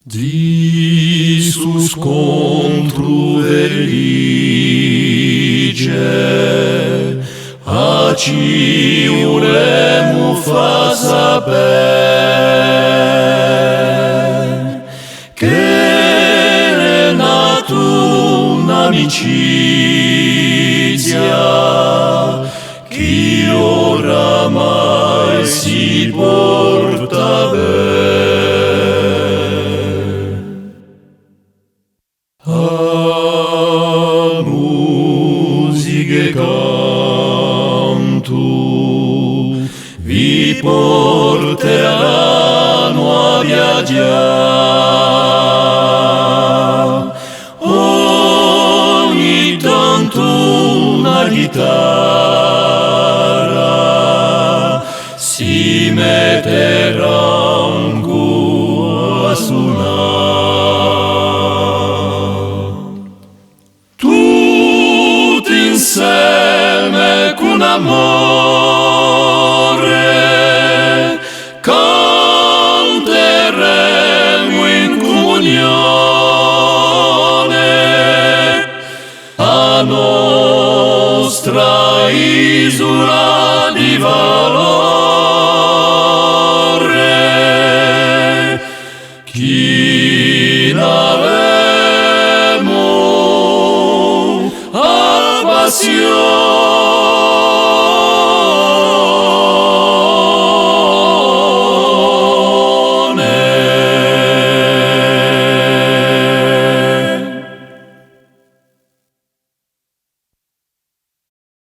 Disus contru velice, aciuremu faza sapere, che renatum amicizia, chi oramai si porta bene. A musiche cantu vi porteranno a viaggiare, ogni tanto una chitarra si metterà a suonare. Tutti insieme con amore